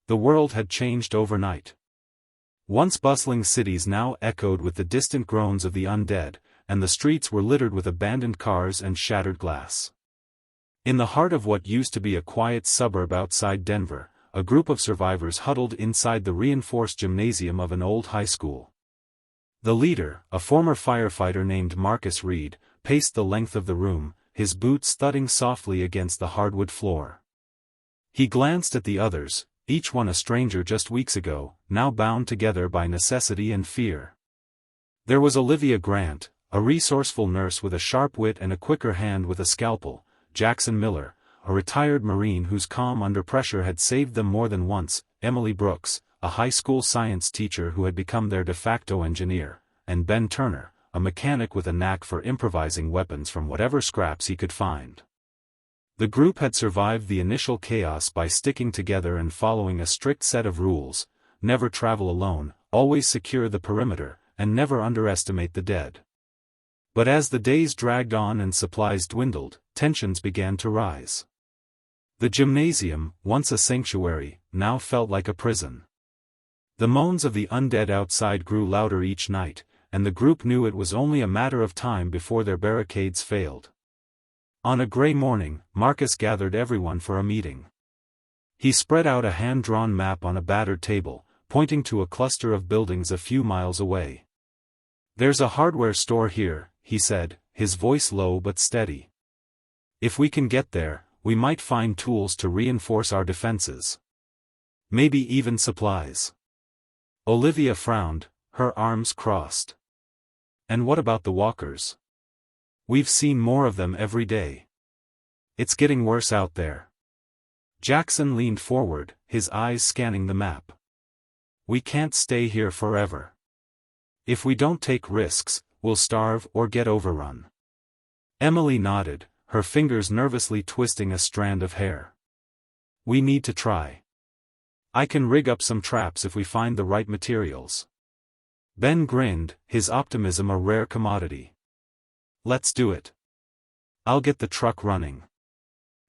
The world had changed overnight. Once bustling cities now echoed with the distant groans of the undead, and the streets were littered with abandoned cars and shattered glass. In the heart of what used to be a quiet suburb outside Denver, a group of survivors huddled inside the reinforced gymnasium of an old high school. The leader, a former firefighter named Marcus Reed, paced the length of the room, his boots thudding softly against the hardwood floor. He glanced at the others, each one a stranger just weeks ago, now bound together by necessity and fear. There was Olivia Grant, a resourceful nurse with a sharp wit and a quicker hand with a scalpel, Jackson Miller, a retired Marine whose calm under pressure had saved them more than once, Emily Brooks, a high school science teacher who had become their de facto engineer, and Ben Turner, a mechanic with a knack for improvising weapons from whatever scraps he could find. The group had survived the initial chaos by sticking together and following a strict set of rules: never travel alone, always secure the perimeter, and never underestimate the dead. But as the days dragged on and supplies dwindled, tensions began to rise. The gymnasium, once a sanctuary, now felt like a prison. The moans of the undead outside grew louder each night, and the group knew it was only a matter of time before their barricades failed. On a gray morning, Marcus gathered everyone for a meeting. He spread out a hand-drawn map on a battered table, pointing to a cluster of buildings a few miles away. "There's a hardware store here," he said, his voice low but steady. "If we can get there, we might find tools to reinforce our defenses. Maybe even supplies." Olivia frowned, her arms crossed. "And what about the walkers? We've seen more of them every day. It's getting worse out there." Jackson leaned forward, his eyes scanning the map. "We can't stay here forever. If we don't take risks, we'll starve or get overrun." Emily nodded, her fingers nervously twisting a strand of hair. "We need to try. I can rig up some traps if we find the right materials." Ben grinned, his optimism a rare commodity. "Let's do it. I'll get the truck running."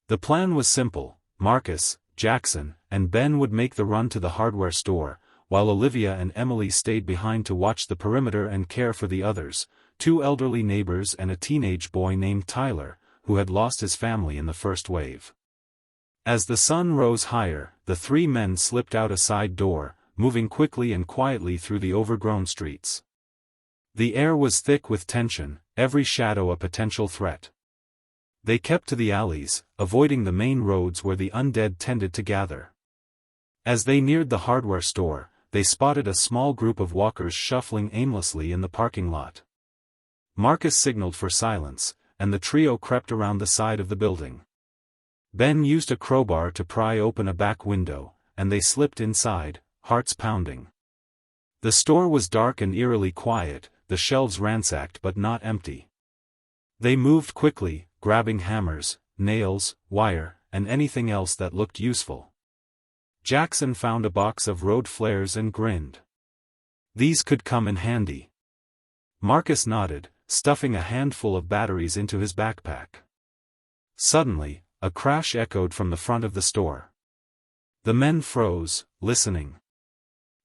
The plan was simple: Marcus, Jackson, and Ben would make the run to the hardware store, while Olivia and Emily stayed behind to watch the perimeter and care for the others, two elderly neighbors and a teenage boy named Tyler, who had lost his family in the first wave. As the sun rose higher, the three men slipped out a side door, moving quickly and quietly through the overgrown streets. The air was thick with tension, every shadow a potential threat. They kept to the alleys, avoiding the main roads where the undead tended to gather. As they neared the hardware store, they spotted a small group of walkers shuffling aimlessly in the parking lot. Marcus signaled for silence, and the trio crept around the side of the building. Ben used a crowbar to pry open a back window, and they slipped inside, hearts pounding. The store was dark and eerily quiet, the shelves ransacked but not empty. They moved quickly, grabbing hammers, nails, wire, and anything else that looked useful. Jackson found a box of road flares and grinned. "These could come in handy." Marcus nodded, stuffing a handful of batteries into his backpack. Suddenly, a crash echoed from the front of the store. The men froze, listening.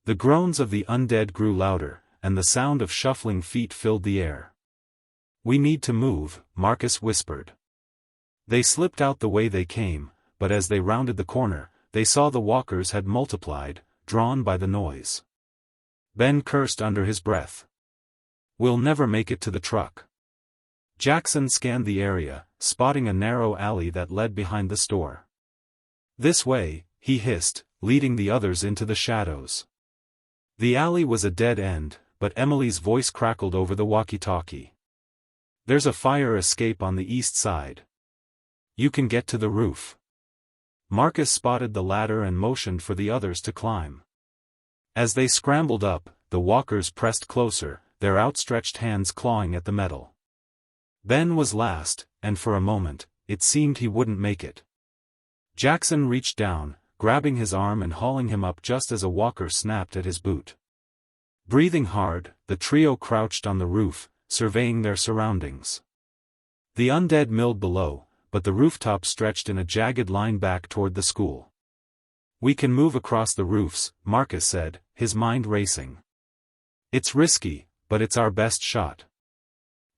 The groans of the undead grew louder, and the sound of shuffling feet filled the air. "We need to move," Marcus whispered. They slipped out the way they came, but as they rounded the corner, they saw the walkers had multiplied, drawn by the noise. Ben cursed under his breath. "We'll never make it to the truck." Jackson scanned the area, spotting a narrow alley that led behind the store. "This way," he hissed, leading the others into the shadows. The alley was a dead end, but Emily's voice crackled over the walkie-talkie. "There's a fire escape on the east side. You can get to the roof." Marcus spotted the ladder and motioned for the others to climb. As they scrambled up, the walkers pressed closer, their outstretched hands clawing at the metal. Ben was last, and for a moment, it seemed he wouldn't make it. Jackson reached down, grabbing his arm and hauling him up just as a walker snapped at his boot. Breathing hard, the trio crouched on the roof, surveying their surroundings. The undead milled below, but the rooftop stretched in a jagged line back toward the school. We can move across the roofs, Marcus said, his mind racing. It's risky, but it's our best shot.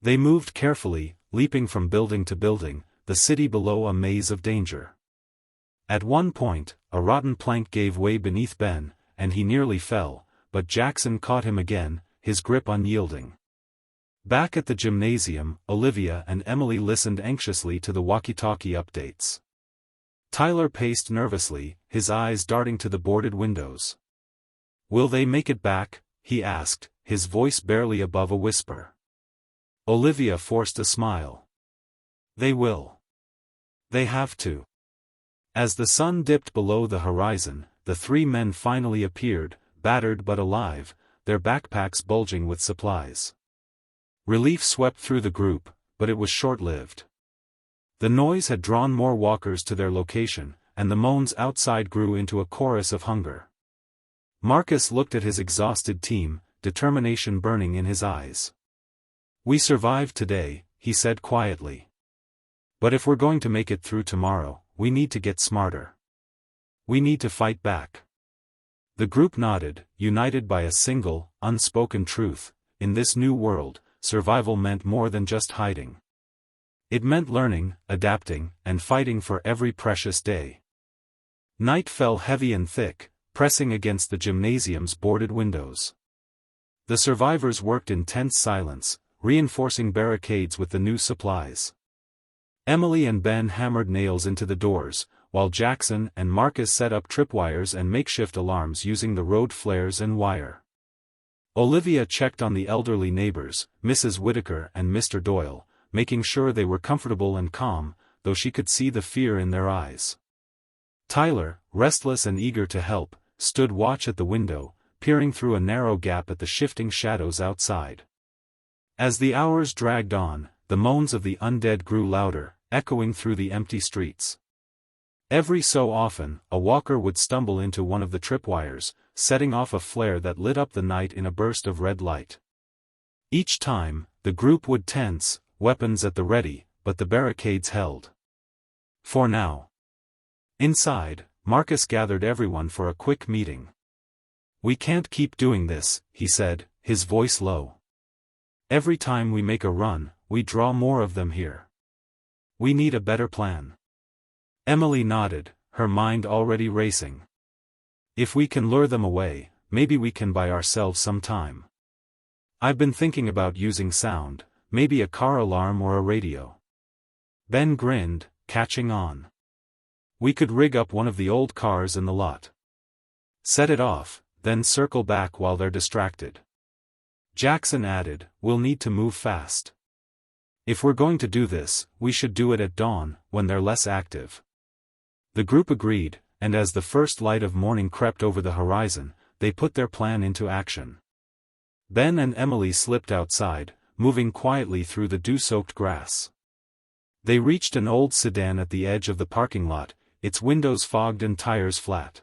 They moved carefully, leaping from building to building, the city below a maze of danger. At one point, a rotten plank gave way beneath Ben, and he nearly fell, but Jackson caught him again, his grip unyielding. Back at the gymnasium, Olivia and Emily listened anxiously to the walkie-talkie updates. Tyler paced nervously, his eyes darting to the boarded windows. "Will they make it back?" he asked, his voice barely above a whisper. Olivia forced a smile. "They will. They have to." As the sun dipped below the horizon, the three men finally appeared, battered but alive, their backpacks bulging with supplies. Relief swept through the group, but it was short-lived. The noise had drawn more walkers to their location, and the moans outside grew into a chorus of hunger. Marcus looked at his exhausted team, determination burning in his eyes. "We survived today," he said quietly. "But if we're going to make it through tomorrow, we need to get smarter. We need to fight back." The group nodded, united by a single, unspoken truth: in this new world, survival meant more than just hiding. It meant learning, adapting, and fighting for every precious day. Night fell heavy and thick, pressing against the gymnasium's boarded windows. The survivors worked in tense silence, reinforcing barricades with the new supplies. Emily and Ben hammered nails into the doors, while Jackson and Marcus set up tripwires and makeshift alarms using the road flares and wire. Olivia checked on the elderly neighbors, Mrs. Whitaker and Mr. Doyle, making sure they were comfortable and calm, though she could see the fear in their eyes. Tyler, restless and eager to help, stood watch at the window, peering through a narrow gap at the shifting shadows outside. As the hours dragged on, the moans of the undead grew louder, echoing through the empty streets. Every so often, a walker would stumble into one of the tripwires, setting off a flare that lit up the night in a burst of red light. Each time, the group would tense, weapons at the ready, but the barricades held. For now. Inside, Marcus gathered everyone for a quick meeting. "We can't keep doing this," he said, his voice low. "Every time we make a run, we draw more of them here. We need a better plan." Emily nodded, her mind already racing. "If we can lure them away, maybe we can buy ourselves some time. I've been thinking about using sound, maybe a car alarm or a radio." Ben grinned, catching on. "We could rig up one of the old cars in the lot. Set it off, then circle back while they're distracted." Jackson added, "We'll need to move fast. If we're going to do this, we should do it at dawn, when they're less active." The group agreed, and as the first light of morning crept over the horizon, they put their plan into action. Ben and Emily slipped outside, moving quietly through the dew-soaked grass. They reached an old sedan at the edge of the parking lot, its windows fogged and tires flat.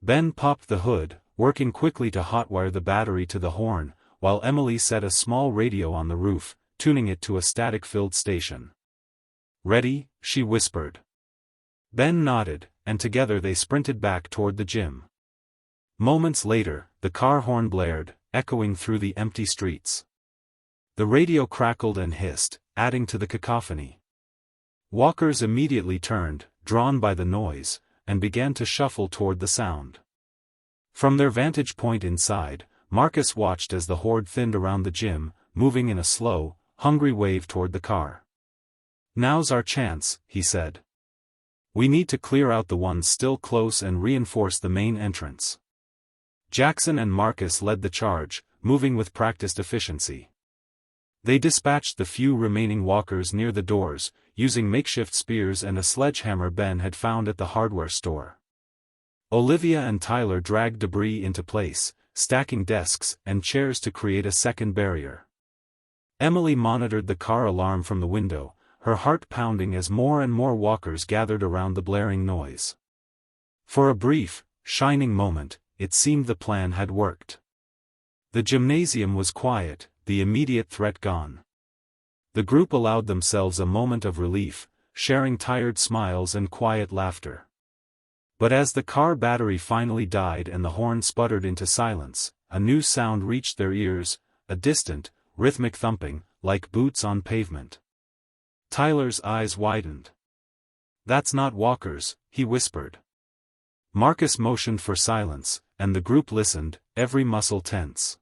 Ben popped the hood, working quickly to hotwire the battery to the horn, while Emily set a small radio on the roof, tuning it to a static-filled station. "Ready?" she whispered. Ben nodded, and together they sprinted back toward the gym. Moments later, the car horn blared, echoing through the empty streets. The radio crackled and hissed, adding to the cacophony. Walkers immediately turned, drawn by the noise, and began to shuffle toward the sound. From their vantage point inside, Marcus watched as the horde thinned around the gym, moving in a slow, hungry wave toward the car. "Now's our chance," he said. "We need to clear out the ones still close and reinforce the main entrance." Jackson and Marcus led the charge, moving with practiced efficiency. They dispatched the few remaining walkers near the doors, using makeshift spears and a sledgehammer Ben had found at the hardware store. Olivia and Tyler dragged debris into place, stacking desks and chairs to create a second barrier. Emily monitored the car alarm from the window, her heart pounding as more and more walkers gathered around the blaring noise. For a brief, shining moment, it seemed the plan had worked. The gymnasium was quiet, the immediate threat gone. The group allowed themselves a moment of relief, sharing tired smiles and quiet laughter. But as the car battery finally died and the horn sputtered into silence, a new sound reached their ears, a distant, rhythmic thumping, like boots on pavement. Tyler's eyes widened. "That's not walkers," he whispered. Marcus motioned for silence, and the group listened, every muscle tense.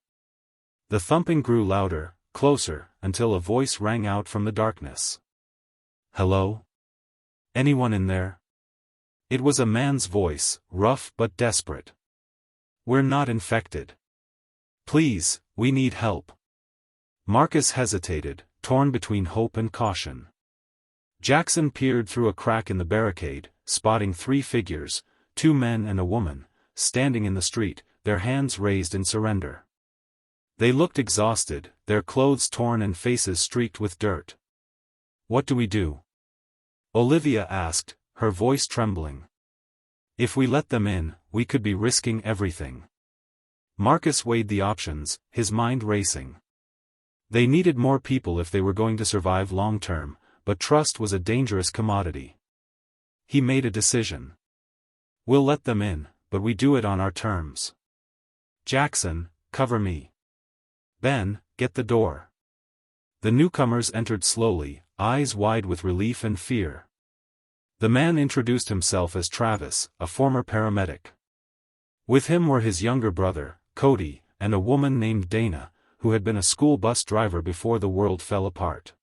The thumping grew louder, closer, until a voice rang out from the darkness. "Hello? Anyone in there?" It was a man's voice, rough but desperate. "We're not infected. Please, we need help." Marcus hesitated, torn between hope and caution. Jackson peered through a crack in the barricade, spotting 3 figures, 2 men and a woman, standing in the street, their hands raised in surrender. They looked exhausted, their clothes torn and faces streaked with dirt. "What do we do?" Olivia asked, her voice trembling. "If we let them in, we could be risking everything." Marcus weighed the options, his mind racing. They needed more people if they were going to survive long-term, but trust was a dangerous commodity. He made a decision. "We'll let them in, but we do it on our terms. Jackson, cover me. Ben, get the door." The newcomers entered slowly, eyes wide with relief and fear. The man introduced himself as Travis, a former paramedic. With him were his younger brother, Cody, and a woman named Dana, who had been a school bus driver before the world fell apart.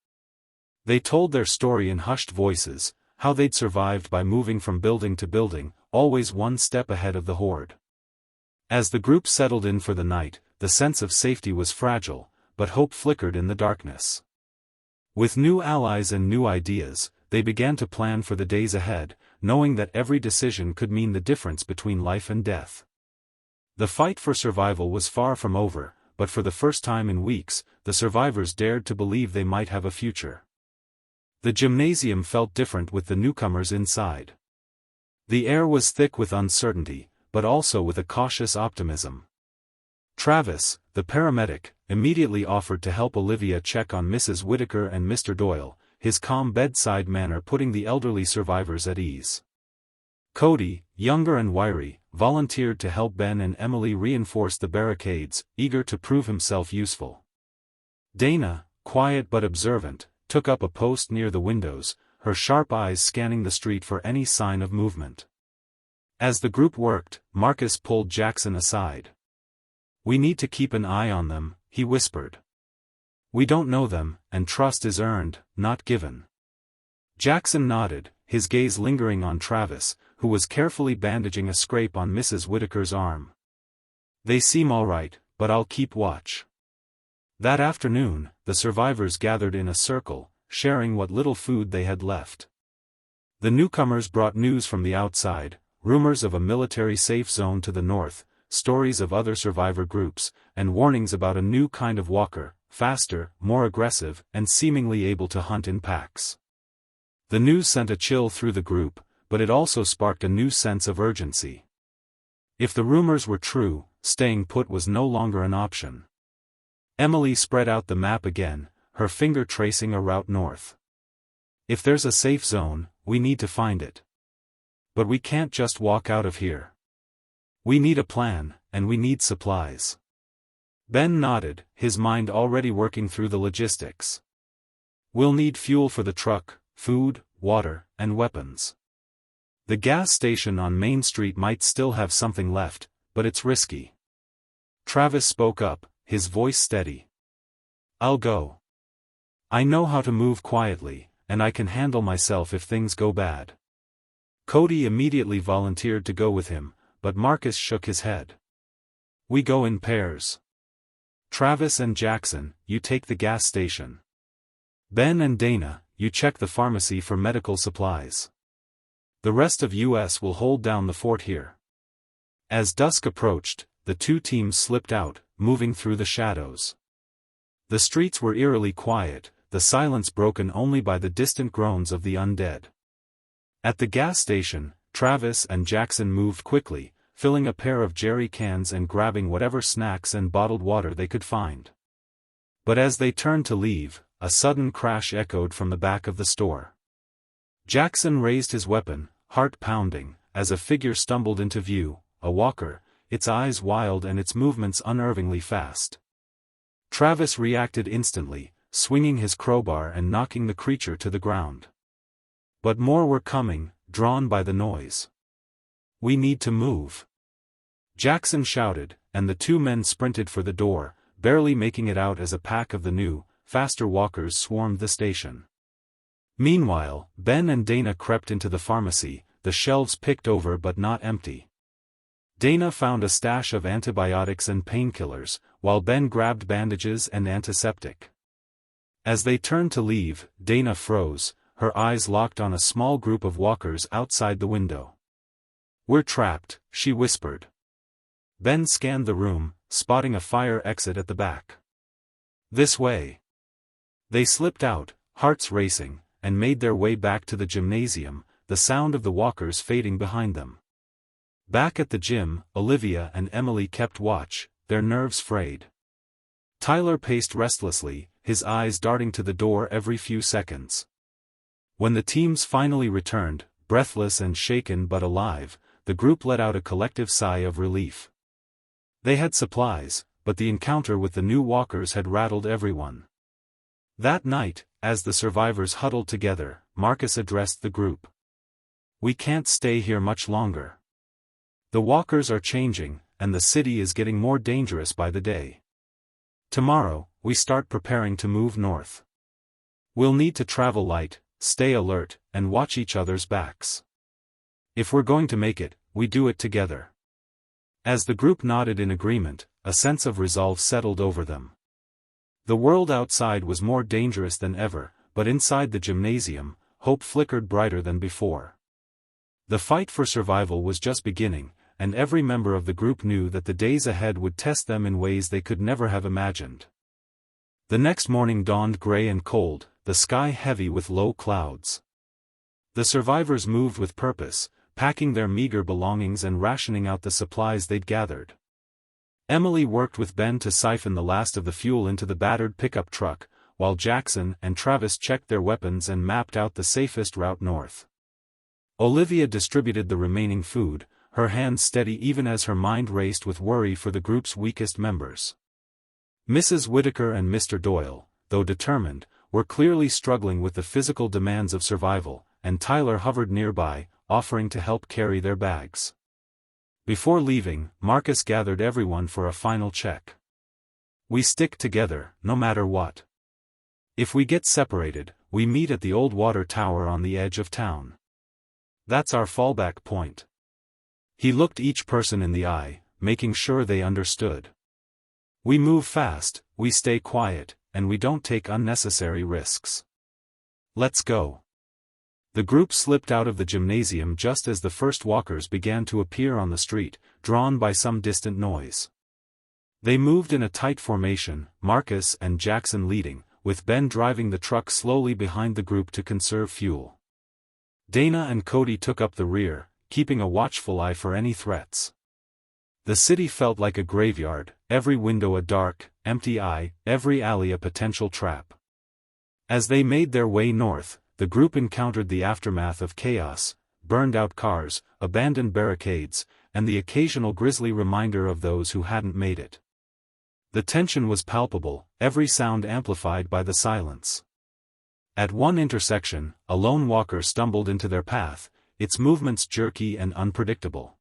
They told their story in hushed voices, how they'd survived by moving from building to building, always one step ahead of the horde. As the group settled in for the night, the sense of safety was fragile, but hope flickered in the darkness. With new allies and new ideas, they began to plan for the days ahead, knowing that every decision could mean the difference between life and death. The fight for survival was far from over, but for the first time in weeks, the survivors dared to believe they might have a future. The gymnasium felt different with the newcomers inside. The air was thick with uncertainty, but also with a cautious optimism. Travis, the paramedic, immediately offered to help Olivia check on Mrs. Whitaker and Mr. Doyle, his calm bedside manner putting the elderly survivors at ease. Cody, younger and wiry, volunteered to help Ben and Emily reinforce the barricades, eager to prove himself useful. Dana, quiet but observant, took up a post near the windows, her sharp eyes scanning the street for any sign of movement. As the group worked, Marcus pulled Jackson aside. "We need to keep an eye on them," he whispered. "We don't know them, and trust is earned, not given." Jackson nodded, his gaze lingering on Travis, who was carefully bandaging a scrape on Mrs. Whitaker's arm. "They seem all right, but I'll keep watch." That afternoon, the survivors gathered in a circle, sharing what little food they had left. The newcomers brought news from the outside, rumors of a military safe zone to the north, stories of other survivor groups, and warnings about a new kind of walker, faster, more aggressive, and seemingly able to hunt in packs. The news sent a chill through the group, but it also sparked a new sense of urgency. If the rumors were true, staying put was no longer an option. Emily spread out the map again, her finger tracing a route north. "If there's a safe zone, we need to find it. But we can't just walk out of here. We need a plan, and we need supplies." Ben nodded, his mind already working through the logistics. "We'll need fuel for the truck, food, water, and weapons. The gas station on Main Street might still have something left, but it's risky." Travis spoke up, his voice steady. "I'll go. I know how to move quietly, and I can handle myself if things go bad." Cody immediately volunteered to go with him, but Marcus shook his head. "We go in pairs. Travis and Jackson, you take the gas station. Ben and Dana, you check the pharmacy for medical supplies. The rest of US will hold down the fort here." As dusk approached, the two teams slipped out, moving through the shadows. The streets were eerily quiet, the silence broken only by the distant groans of the undead. At the gas station, Travis and Jackson moved quickly, filling a pair of jerry cans and grabbing whatever snacks and bottled water they could find. But as they turned to leave, a sudden crash echoed from the back of the store. Jackson raised his weapon, heart pounding, as a figure stumbled into view, a walker, its eyes wild and its movements unnervingly fast. Travis reacted instantly, swinging his crowbar and knocking the creature to the ground. But more were coming, drawn by the noise. "We need to move," Jackson shouted, and the two men sprinted for the door, barely making it out as a pack of the new, faster walkers swarmed the station. Meanwhile, Ben and Dana crept into the pharmacy, the shelves picked over but not empty. Dana found a stash of antibiotics and painkillers, while Ben grabbed bandages and antiseptic. As they turned to leave, Dana froze, her eyes locked on a small group of walkers outside the window. "We're trapped," she whispered. Ben scanned the room, spotting a fire exit at the back. "This way." They slipped out, hearts racing, and made their way back to the gymnasium, the sound of the walkers fading behind them. Back at the gym, Olivia and Emily kept watch, their nerves frayed. Tyler paced restlessly, his eyes darting to the door every few seconds. When the teams finally returned, breathless and shaken but alive, the group let out a collective sigh of relief. They had supplies, but the encounter with the new walkers had rattled everyone. That night, as the survivors huddled together, Marcus addressed the group. "We can't stay here much longer. The walkers are changing, and the city is getting more dangerous by the day. Tomorrow, we start preparing to move north. We'll need to travel light, stay alert, and watch each other's backs. If we're going to make it, we do it together." As the group nodded in agreement, a sense of resolve settled over them. The world outside was more dangerous than ever, but inside the gymnasium, hope flickered brighter than before. The fight for survival was just beginning, and every member of the group knew that the days ahead would test them in ways they could never have imagined. The next morning dawned gray and cold, the sky heavy with low clouds. The survivors moved with purpose, packing their meager belongings and rationing out the supplies they'd gathered. Emily worked with Ben to siphon the last of the fuel into the battered pickup truck, while Jackson and Travis checked their weapons and mapped out the safest route north. Olivia distributed the remaining food, her hands steady even as her mind raced with worry for the group's weakest members. Mrs. Whitaker and Mr. Doyle, though determined, were clearly struggling with the physical demands of survival, and Tyler hovered nearby, offering to help carry their bags. Before leaving, Marcus gathered everyone for a final check. "We stick together, no matter what. If we get separated, we meet at the old water tower on the edge of town. That's our fallback point." He looked each person in the eye, making sure they understood. "We move fast, we stay quiet, and we don't take unnecessary risks. Let's go." The group slipped out of the gymnasium just as the first walkers began to appear on the street, drawn by some distant noise. They moved in a tight formation, Marcus and Jackson leading, with Ben driving the truck slowly behind the group to conserve fuel. Dana and Cody took up the rear, keeping a watchful eye for any threats. The city felt like a graveyard, every window a dark, empty eye, every alley a potential trap. As they made their way north, the group encountered the aftermath of chaos, burned-out cars, abandoned barricades, and the occasional grisly reminder of those who hadn't made it. The tension was palpable, every sound amplified by the silence. At one intersection, a lone walker stumbled into their path, its movements jerky and unpredictable.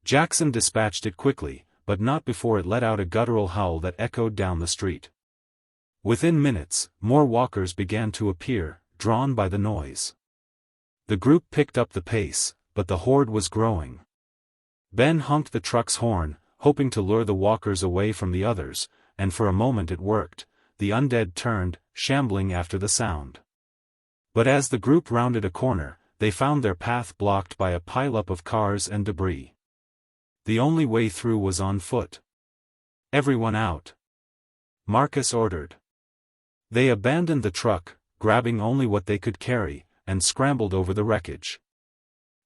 Jackson dispatched it quickly, but not before it let out a guttural howl that echoed down the street. Within minutes, more walkers began to appear, drawn by the noise. The group picked up the pace, but the horde was growing. Ben honked the truck's horn, hoping to lure the walkers away from the others, and for a moment it worked. The undead turned, shambling after the sound. But as the group rounded a corner, they found their path blocked by a pileup of cars and debris. The only way through was on foot. "Everyone out," Marcus ordered. They abandoned the truck, grabbing only what they could carry, and scrambled over the wreckage.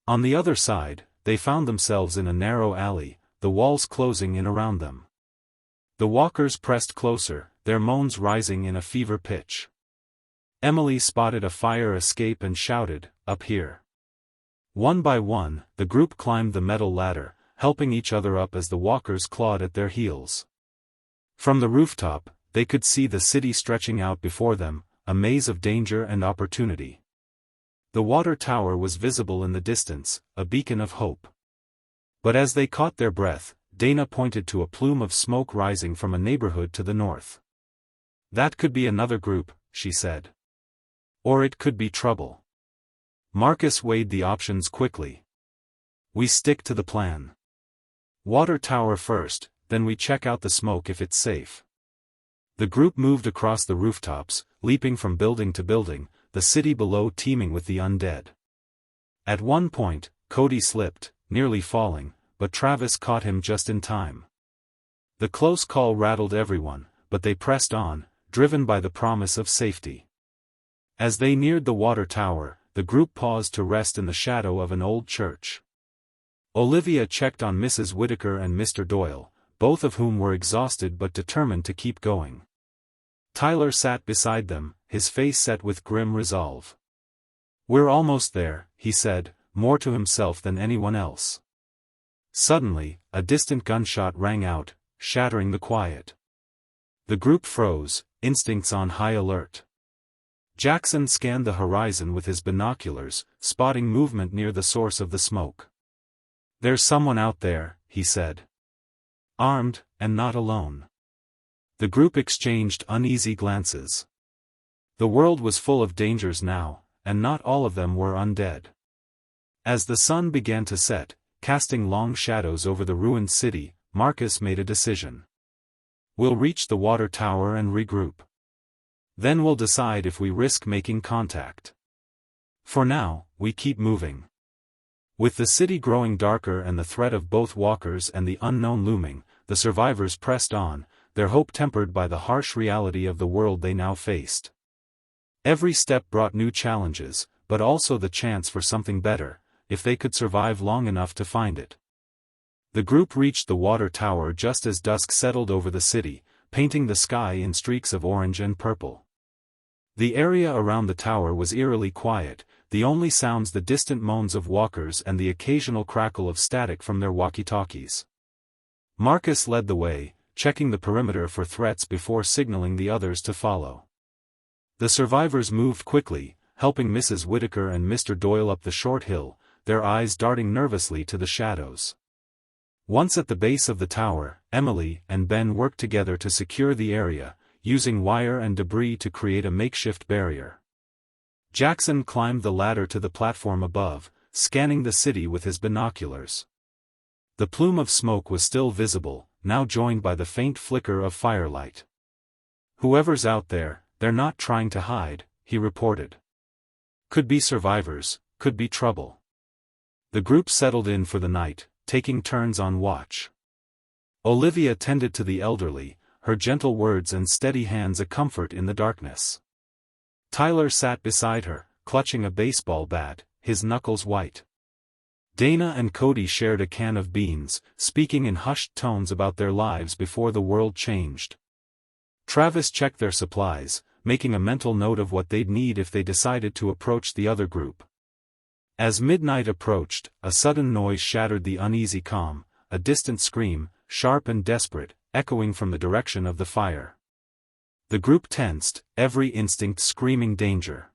On the other side, they found themselves in a narrow alley, the walls closing in around them. The walkers pressed closer, their moans rising in a fever pitch. Emily spotted a fire escape and shouted, "Up here! One by one, the group climbed the metal ladder, helping each other up as the walkers clawed at their heels. From the rooftop, they could see the city stretching out before them, a maze of danger and opportunity. The water tower was visible in the distance, a beacon of hope. But as they caught their breath, Dana pointed to a plume of smoke rising from a neighborhood to the north. "That could be another group," she said. "Or it could be trouble." Marcus weighed the options quickly. "We stick to the plan. Water tower first, then we check out the smoke if it's safe." The group moved across the rooftops, leaping from building to building, the city below teeming with the undead. At one point, Cody slipped, nearly falling, but Travis caught him just in time. The close call rattled everyone, but they pressed on, driven by the promise of safety. As they neared the water tower, the group paused to rest in the shadow of an old church. Olivia checked on Mrs. Whitaker and Mr. Doyle, both of whom were exhausted but determined to keep going. Tyler sat beside them, his face set with grim resolve. "We're almost there," he said, more to himself than anyone else. Suddenly, a distant gunshot rang out, shattering the quiet. The group froze, instincts on high alert. Jackson scanned the horizon with his binoculars, spotting movement near the source of the smoke. "There's someone out there," he said. "Armed, and not alone." The group exchanged uneasy glances. The world was full of dangers now, and not all of them were undead. As the sun began to set, casting long shadows over the ruined city, Marcus made a decision. "We'll reach the water tower and regroup. Then we'll decide if we risk making contact. For now, we keep moving." With the city growing darker and the threat of both walkers and the unknown looming, the survivors pressed on, their hope tempered by the harsh reality of the world they now faced. Every step brought new challenges, but also the chance for something better, if they could survive long enough to find it. The group reached the water tower just as dusk settled over the city, painting the sky in streaks of orange and purple. The area around the tower was eerily quiet, the only sounds the distant moans of walkers and the occasional crackle of static from their walkie-talkies. Marcus led the way, checking the perimeter for threats before signaling the others to follow. The survivors moved quickly, helping Mrs. Whitaker and Mr. Doyle up the short hill, their eyes darting nervously to the shadows. Once at the base of the tower, Emily and Ben worked together to secure the area, using wire and debris to create a makeshift barrier. Jackson climbed the ladder to the platform above, scanning the city with his binoculars. The plume of smoke was still visible, now joined by the faint flicker of firelight. "Whoever's out there, they're not trying to hide," he reported. "Could be survivors, could be trouble." The group settled in for the night, taking turns on watch. Olivia tended to the elderly, her gentle words and steady hands a comfort in the darkness. Tyler sat beside her, clutching a baseball bat, his knuckles white. Dana and Cody shared a can of beans, speaking in hushed tones about their lives before the world changed. Travis checked their supplies, making a mental note of what they'd need if they decided to approach the other group. As midnight approached, a sudden noise shattered the uneasy calm, a distant scream, sharp and desperate, echoing from the direction of the fire. The group tensed, every instinct screaming danger.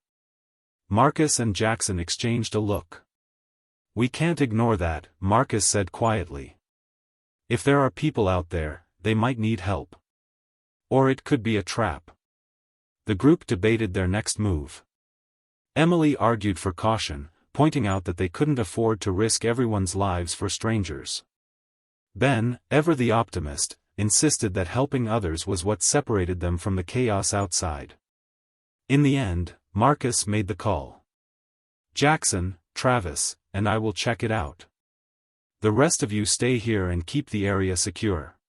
Marcus and Jackson exchanged a look. "We can't ignore that," Marcus said quietly. "If there are people out there, they might need help. Or it could be a trap." The group debated their next move. Emily argued for caution, pointing out that they couldn't afford to risk everyone's lives for strangers. Ben, ever the optimist, insisted that helping others was what separated them from the chaos outside. In the end, Marcus made the call. "Jackson, Travis, and I will check it out. The rest of you stay here and keep the area secure.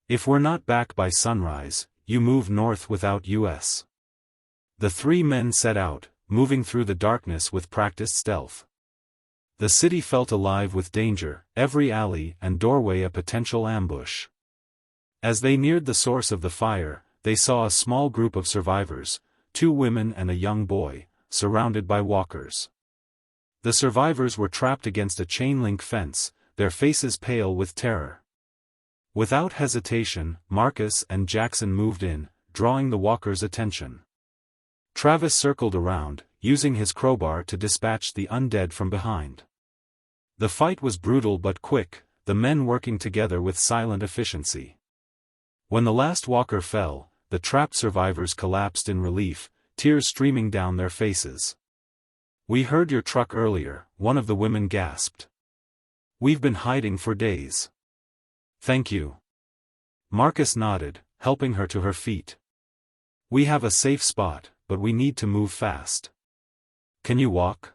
If we're not back by sunrise, you move north without us." The three men set out, moving through the darkness with practiced stealth. The city felt alive with danger, every alley and doorway a potential ambush. As they neared the source of the fire, they saw a small group of survivors, 2 women and a young boy, surrounded by walkers. The survivors were trapped against a chain-link fence, their faces pale with terror. Without hesitation, Marcus and Jackson moved in, drawing the walkers' attention. Travis circled around, using his crowbar to dispatch the undead from behind. The fight was brutal but quick, the men working together with silent efficiency. When the last walker fell, the trapped survivors collapsed in relief, tears streaming down their faces. "We heard your truck earlier," one of the women gasped. "We've been hiding for days." "Thank you." Marcus nodded, helping her to her feet. "We have a safe spot, but we need to move fast." "Can you walk?"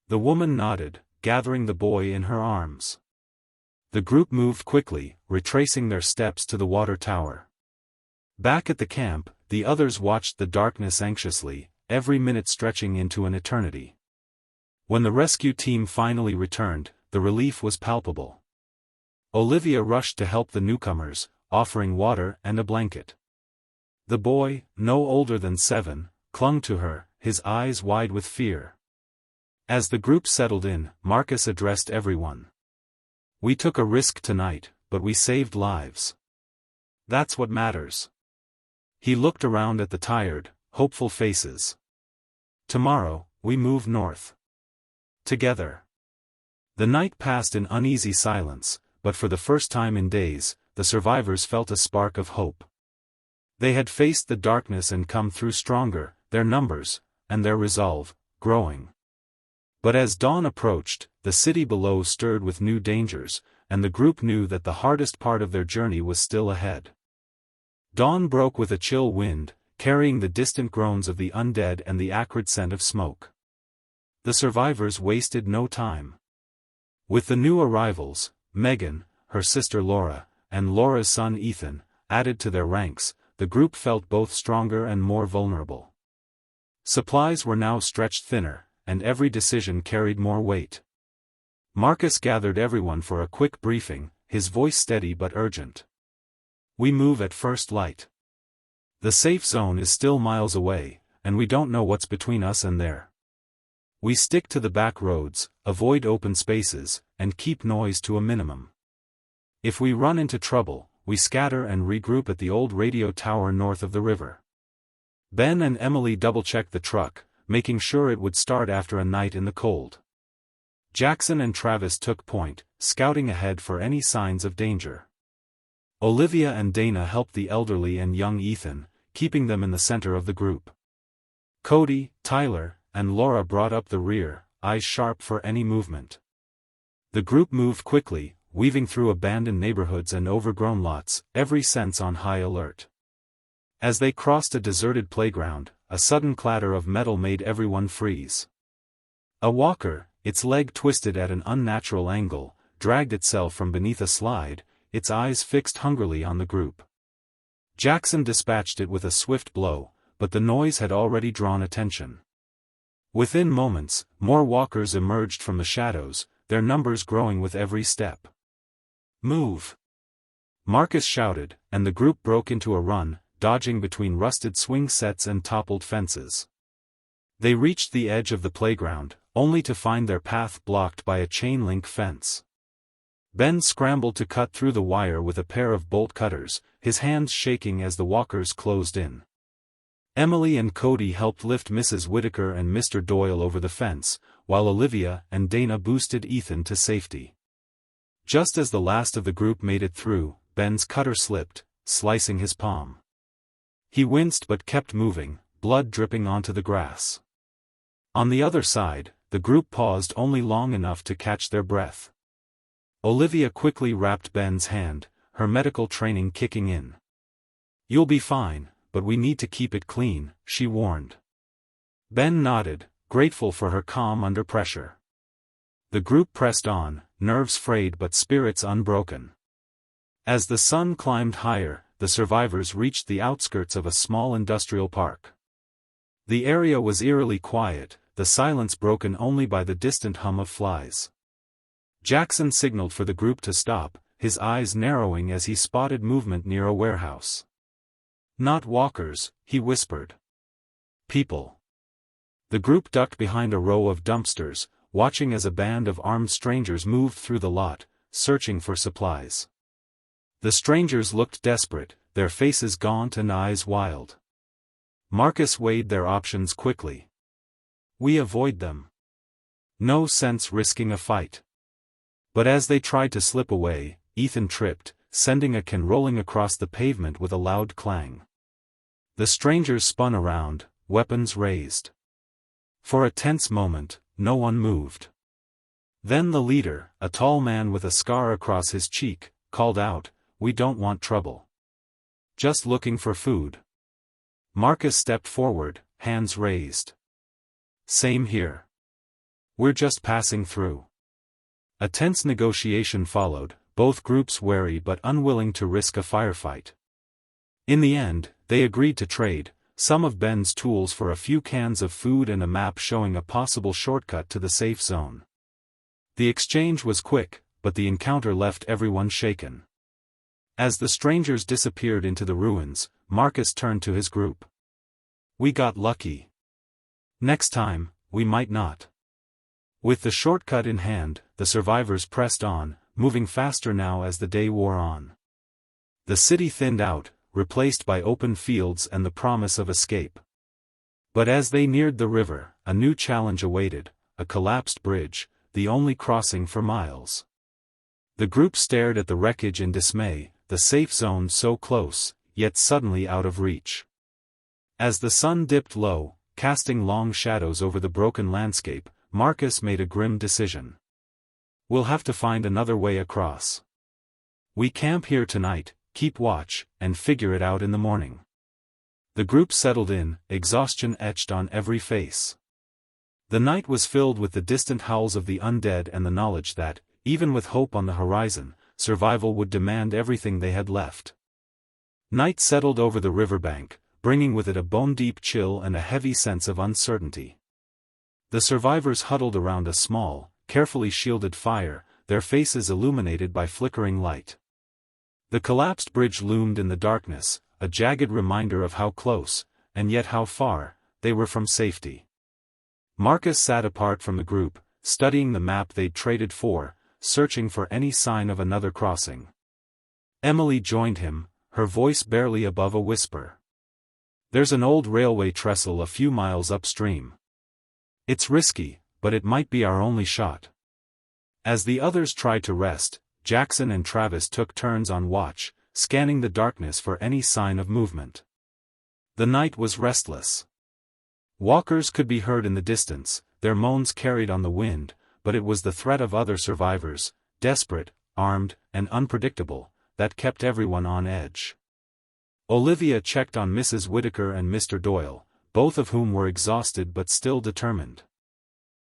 The woman nodded, gathering the boy in her arms. The group moved quickly, retracing their steps to the water tower. Back at the camp, the others watched the darkness anxiously, every minute stretching into an eternity. When the rescue team finally returned, the relief was palpable. Olivia rushed to help the newcomers, offering water and a blanket. The boy, no older than 7, clung to her, his eyes wide with fear. As the group settled in, Marcus addressed everyone. "We took a risk tonight, but we saved lives. That's what matters." He looked around at the tired, hopeful faces. "Tomorrow, we move north. Together." The night passed in uneasy silence, but for the first time in days, the survivors felt a spark of hope. They had faced the darkness and come through stronger, their numbers, and their resolve, growing. But as dawn approached, the city below stirred with new dangers, and the group knew that the hardest part of their journey was still ahead. Dawn broke with a chill wind, carrying the distant groans of the undead and the acrid scent of smoke. The survivors wasted no time. With the new arrivals, Megan, her sister Laura, and Laura's son Ethan, added to their ranks, the group felt both stronger and more vulnerable. Supplies were now stretched thinner, and every decision carried more weight. Marcus gathered everyone for a quick briefing, his voice steady but urgent. "We move at first light. The safe zone is still miles away, and we don't know what's between us and there. We stick to the back roads, avoid open spaces, and keep noise to a minimum. If we run into trouble, we scatter and regroup at the old radio tower north of the river." Ben and Emily double-checked the truck, making sure it would start after a night in the cold. Jackson and Travis took point, scouting ahead for any signs of danger. Olivia and Dana helped the elderly and young Ethan, keeping them in the center of the group. Cody, Tyler, and Laura brought up the rear, eyes sharp for any movement. The group moved quickly, weaving through abandoned neighborhoods and overgrown lots, every sense on high alert. As they crossed a deserted playground, a sudden clatter of metal made everyone freeze. A walker, its leg twisted at an unnatural angle, dragged itself from beneath a slide, its eyes fixed hungrily on the group. Jackson dispatched it with a swift blow, but the noise had already drawn attention. Within moments, more walkers emerged from the shadows, their numbers growing with every step. "Move!" Marcus shouted, and the group broke into a run, dodging between rusted swing sets and toppled fences. They reached the edge of the playground, only to find their path blocked by a chain-link fence. Ben scrambled to cut through the wire with a pair of bolt cutters, his hands shaking as the walkers closed in. Emily and Cody helped lift Mrs. Whitaker and Mr. Doyle over the fence, while Olivia and Dana boosted Ethan to safety. Just as the last of the group made it through, Ben's cutter slipped, slicing his palm. He winced but kept moving, blood dripping onto the grass. On the other side, the group paused only long enough to catch their breath. Olivia quickly wrapped Ben's hand, her medical training kicking in. "You'll be fine, but we need to keep it clean," she warned. Ben nodded, grateful for her calm under pressure. The group pressed on, nerves frayed but spirits unbroken. As the sun climbed higher, the survivors reached the outskirts of a small industrial park. The area was eerily quiet, the silence broken only by the distant hum of flies. Jackson signaled for the group to stop, his eyes narrowing as he spotted movement near a warehouse. "Not walkers," he whispered. "People." The group ducked behind a row of dumpsters, watching as a band of armed strangers moved through the lot, searching for supplies. The strangers looked desperate, their faces gaunt and eyes wild. Marcus weighed their options quickly. We avoid them. No sense risking a fight. But as they tried to slip away, Ethan tripped, sending a can rolling across the pavement with a loud clang. The strangers spun around, weapons raised. For a tense moment, no one moved. Then the leader, a tall man with a scar across his cheek, called out, "We don't want trouble. Just looking for food." Marcus stepped forward, hands raised. Same here. We're just passing through. A tense negotiation followed, both groups wary but unwilling to risk a firefight. In the end, they agreed to trade, some of Ben's tools for a few cans of food and a map showing a possible shortcut to the safe zone. The exchange was quick, but the encounter left everyone shaken. As the strangers disappeared into the ruins, Marcus turned to his group. We got lucky. Next time, we might not. With the shortcut in hand, the survivors pressed on, moving faster now as the day wore on. The city thinned out, replaced by open fields and the promise of escape. But as they neared the river, a new challenge awaited, a collapsed bridge, the only crossing for miles. The group stared at the wreckage in dismay, the safe zone so close, yet suddenly out of reach. As the sun dipped low, casting long shadows over the broken landscape, Marcus made a grim decision. We'll have to find another way across. We camp here tonight, keep watch, and figure it out in the morning. The group settled in, exhaustion etched on every face. The night was filled with the distant howls of the undead and the knowledge that, even with hope on the horizon, survival would demand everything they had left. Night settled over the riverbank, bringing with it a bone-deep chill and a heavy sense of uncertainty. The survivors huddled around a small, carefully shielded fire, their faces illuminated by flickering light. The collapsed bridge loomed in the darkness, a jagged reminder of how close, and yet how far, they were from safety. Marcus sat apart from the group, studying the map they'd traded for, searching for any sign of another crossing. Emily joined him, her voice barely above a whisper. There's an old railway trestle a few miles upstream. It's risky, but it might be our only shot. As the others tried to rest, Jackson and Travis took turns on watch, scanning the darkness for any sign of movement. The night was restless. Walkers could be heard in the distance, their moans carried on the wind, but it was the threat of other survivors, desperate, armed, and unpredictable, that kept everyone on edge. Olivia checked on Mrs. Whitaker and Mr. Doyle, both of whom were exhausted but still determined.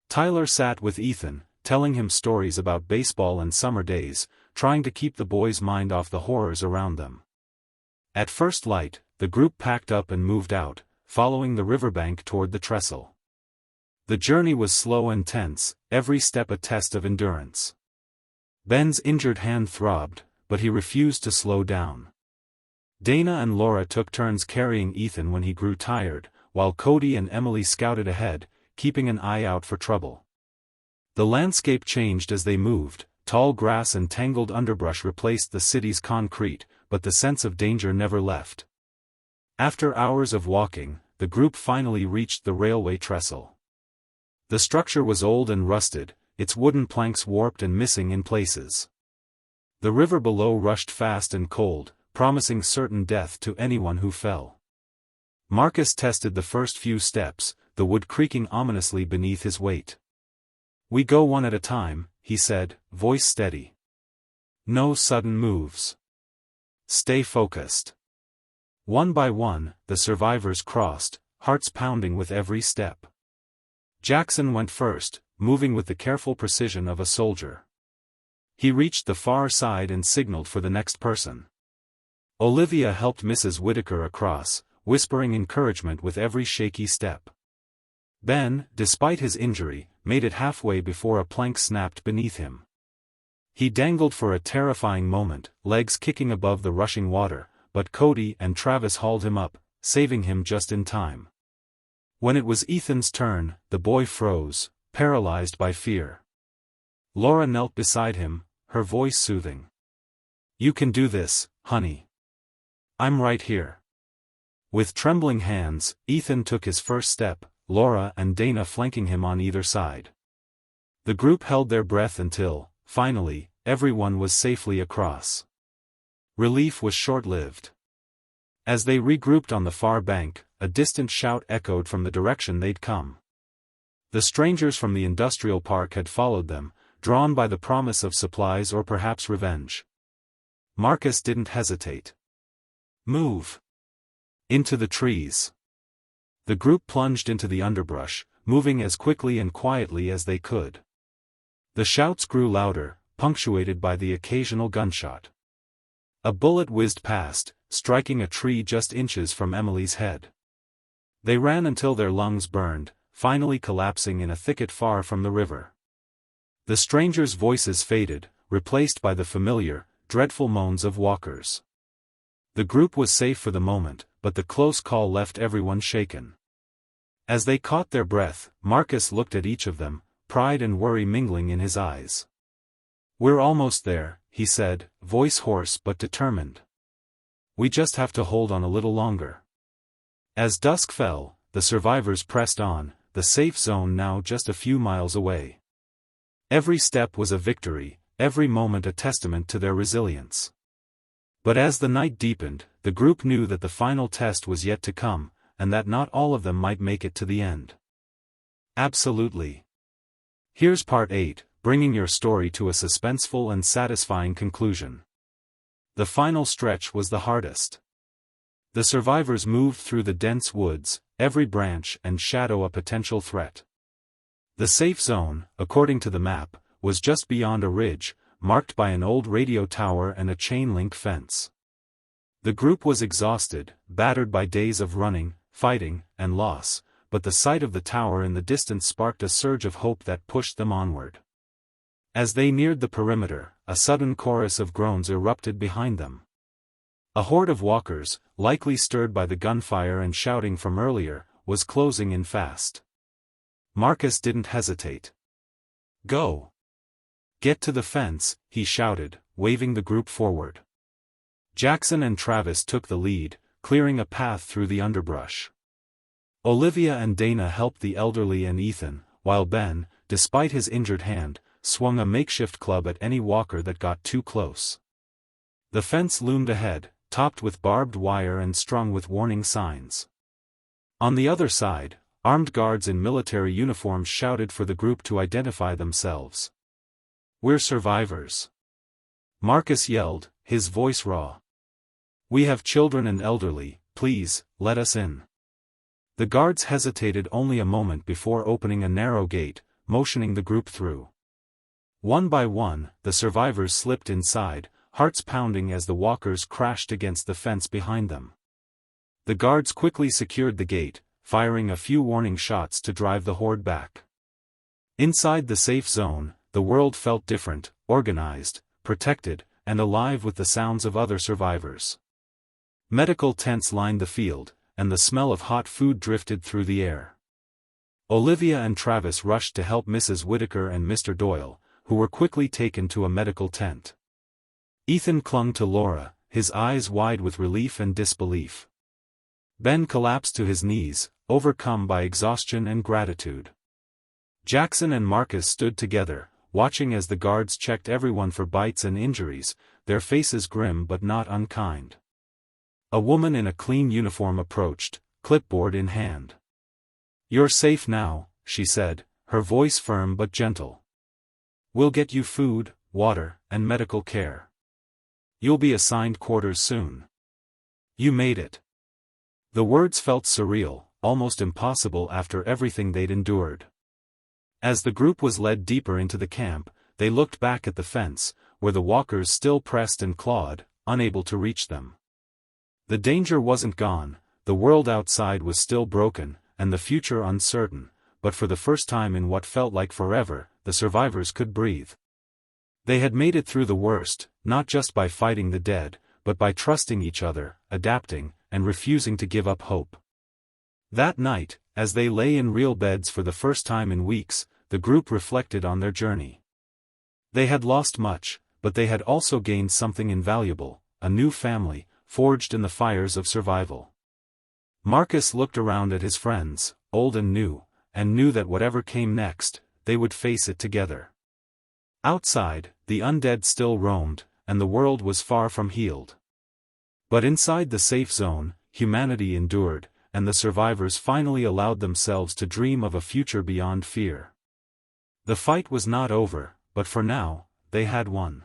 Tyler sat with Ethan, telling him stories about baseball and summer days, trying to keep the boy's mind off the horrors around them. At first light, the group packed up and moved out, following the riverbank toward the trestle. The journey was slow and tense, every step a test of endurance. Ben's injured hand throbbed, but he refused to slow down. Dana and Laura took turns carrying Ethan when he grew tired, while Cody and Emily scouted ahead, keeping an eye out for trouble. The landscape changed as they moved, tall grass and tangled underbrush replaced the city's concrete, but the sense of danger never left. After hours of walking, the group finally reached the railway trestle. The structure was old and rusted, its wooden planks warped and missing in places. The river below rushed fast and cold, promising certain death to anyone who fell. Marcus tested the first few steps, the wood creaking ominously beneath his weight. "We go one at a time," he said, voice steady. "No sudden moves. Stay focused." One by one, the survivors crossed, hearts pounding with every step. Jackson went first, moving with the careful precision of a soldier. He reached the far side and signaled for the next person. Olivia helped Mrs. Whitaker across, whispering encouragement with every shaky step. Ben, despite his injury, made it halfway before a plank snapped beneath him. He dangled for a terrifying moment, legs kicking above the rushing water, but Cody and Travis hauled him up, saving him just in time. When it was Ethan's turn, the boy froze, paralyzed by fear. Laura knelt beside him, her voice soothing. "You can do this, honey. I'm right here." With trembling hands, Ethan took his first step, Laura and Dana flanking him on either side. The group held their breath until, finally, everyone was safely across. Relief was short-lived. As they regrouped on the far bank, a distant shout echoed from the direction they'd come. The strangers from the industrial park had followed them, drawn by the promise of supplies or perhaps revenge. Marcus didn't hesitate. "Move! Into the trees!" The group plunged into the underbrush, moving as quickly and quietly as they could. The shouts grew louder, punctuated by the occasional gunshot. A bullet whizzed past, striking a tree just inches from Emily's head. They ran until their lungs burned, finally collapsing in a thicket far from the river. The strangers' voices faded, replaced by the familiar, dreadful moans of walkers. The group was safe for the moment, but the close call left everyone shaken. As they caught their breath, Marcus looked at each of them, pride and worry mingling in his eyes. "We're almost there," he said, voice hoarse but determined. "We just have to hold on a little longer." As dusk fell, the survivors pressed on, the safe zone now just a few miles away. Every step was a victory, every moment a testament to their resilience. But as the night deepened, the group knew that the final test was yet to come, and that not all of them might make it to the end. Absolutely. Here's part 8, bringing your story to a suspenseful and satisfying conclusion. The final stretch was the hardest. The survivors moved through the dense woods, every branch and shadow a potential threat. The safe zone, according to the map, was just beyond a ridge, marked by an old radio tower and a chain-link fence. The group was exhausted, battered by days of running, fighting, and loss, but the sight of the tower in the distance sparked a surge of hope that pushed them onward. As they neared the perimeter, a sudden chorus of groans erupted behind them. A horde of walkers, likely stirred by the gunfire and shouting from earlier, was closing in fast. Marcus didn't hesitate. "Go! Get to the fence," he shouted, waving the group forward. Jackson and Travis took the lead, clearing a path through the underbrush. Olivia and Dana helped the elderly and Ethan, while Ben, despite his injured hand, swung a makeshift club at any walker that got too close. The fence loomed ahead, topped with barbed wire and strung with warning signs. On the other side, armed guards in military uniforms shouted for the group to identify themselves. "We're survivors," Marcus yelled, his voice raw. "We have children and elderly, please, let us in." The guards hesitated only a moment before opening a narrow gate, motioning the group through. One by one, the survivors slipped inside, hearts pounding as the walkers crashed against the fence behind them. The guards quickly secured the gate, firing a few warning shots to drive the horde back. Inside the safe zone, the world felt different, organized, protected, and alive with the sounds of other survivors. Medical tents lined the field, and the smell of hot food drifted through the air. Olivia and Travis rushed to help Mrs. Whitaker and Mr. Doyle, who were quickly taken to a medical tent. Ethan clung to Laura, his eyes wide with relief and disbelief. Ben collapsed to his knees, overcome by exhaustion and gratitude. Jackson and Marcus stood together, watching as the guards checked everyone for bites and injuries, their faces grim but not unkind. A woman in a clean uniform approached, clipboard in hand. "You're safe now," she said, her voice firm but gentle. "We'll get you food, water, and medical care. You'll be assigned quarters soon. You made it." The words felt surreal, almost impossible after everything they'd endured. As the group was led deeper into the camp, they looked back at the fence, where the walkers still pressed and clawed, unable to reach them. The danger wasn't gone, the world outside was still broken, and the future uncertain, but for the first time in what felt like forever, the survivors could breathe. They had made it through the worst, not just by fighting the dead, but by trusting each other, adapting, and refusing to give up hope. That night, as they lay in real beds for the first time in weeks, the group reflected on their journey. They had lost much, but they had also gained something invaluable, a new family, forged in the fires of survival. Marcus looked around at his friends, old and knew that whatever came next, they would face it together. Outside, the undead still roamed, and the world was far from healed. But inside the safe zone, humanity endured, and the survivors finally allowed themselves to dream of a future beyond fear. The fight was not over, but for now, they had won.